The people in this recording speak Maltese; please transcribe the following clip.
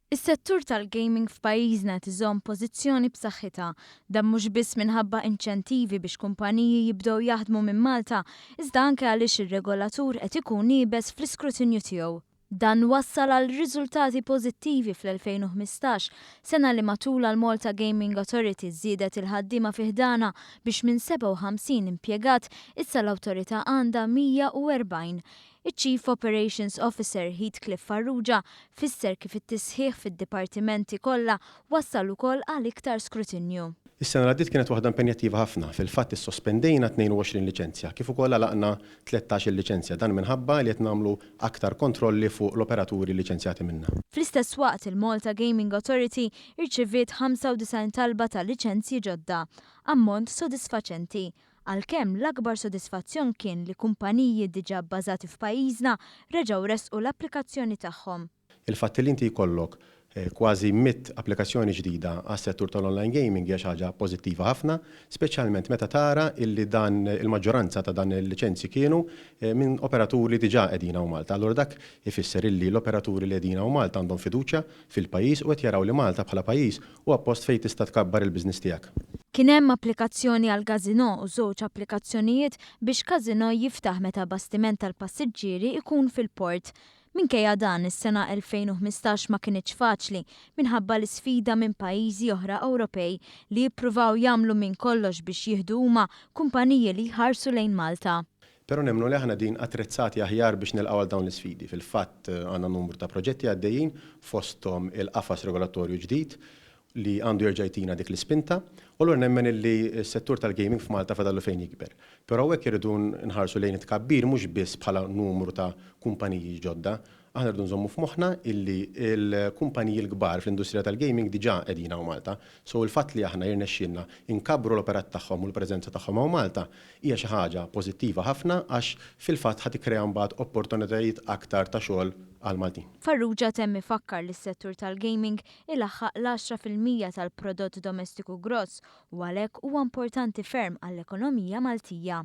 Is-settur tal-gaming f'pajjiżna tiżomm pożizzjoni b'saħħitha dan mhux biss minħabba inċentivi biex kumpaniji jibdew jaħdmu minn Malta, iżda anke għaliex ir-regolatur qed ikun nieqes fl-iskrutinju tiegħu. Dan wassal għal riżultati pożittivi fl-2015, sena li matul għal Malta Gaming Authority żiedet il-ħaddiema fiħdana biex minn 57 impjegat issa l-awtorità għandha 140. Iċ-Chief Operations Officer Heathcliff Farrugia fisser kif it-tisħiħ fid-dipartimenti kollha wassal ukoll għal iktar skrutinju. Is-sena l-għaddit kienet waħda impenjattiva ħafna. Fil-fatt issospendejna 22 liċenzja, kif ukoll għalaqna 13 liċenzja dan minħabba li qed nagħmlu aktar kontrolli fuq l-operaturi liċenzjati minnha. Fl-istess waqt il-Malta Gaming Authority irċeviet 95 talba ta' liċenzji ġodda, ammont sodisfaċenti. Għalkemm l-akbar sodisfazzjon kien li kumpaniji diġà bbażati f'pajjiżna reġgħu resqu l-applikazzjoni tagħhom. Il-fatt li inti jkollok kważi 100 applikazzjoni ġdida għas-settur tal-online gaming hija xi ħaġa pożittiva ħafna, speċjalment meta tara illi dan il-maġġoranza ta' dan il-liċenzji kienu minn operaturi diġà qegħdin hawn Malta. Allura dak ifisser illi l-operaturi li qegħdin hawn Malta għandhom fiduċja fil-pajjiż u qed jaraw li Malta bħala pajjiż huwa post fejn tista' tkabbar il-business tiegħek. Kien hemm applikazzjoni għal Casino u żewġ applikazzjonijiet biex Casino jiftaħ meta bastiment tal-passiġġieri ikun fil-port. Minkejja dan is-sena 2015 ma kinitx faċli minħabba l-isfida minn pajjiżi oħra Ewropej li jippruvaw jagħmlu minn kollox biex jieħdu huma kumpaniji li jħarsu lejn Malta. Però nemmnu li aħna din attrezzati aħjar biex nilqgħu għal dawn l-isfidi. Fil-fatt għandna numru ta' proġetti għaddejjin fosthom il-qafas regolatorju ġdid li għandu jerġa' jtina dik l-ispinta, u l nemmen li s-settur tal-gaming f'Malta fadallu fejn jikber. Però hekk irridu nħarsu lejn it-tkabbir mhux biss bħala numru ta' kumpaniji ġodda, aħna rridu nżommu f'moħħna illi l-kumpaniji l-kbar fl-industrija tal-gaming diġà qegħdin hawn Malta. So il-fatt li aħna jirnexxielna inkabru l-operat tagħhom u l-preżenza tagħhom hawn Malta hija xi ħaġa pożittiva ħafna għax fil-fatt ħadd ikkrea mbagħad opportunitajiet aktar ta' xogħol għal-Maltin. Farrugia temm ifakkar li s-settur tal-gaming ilaħħaq l-10% tal-prodott domestiku gross u għalhekk huwa importanti ferm għall-ekonomija Maltija.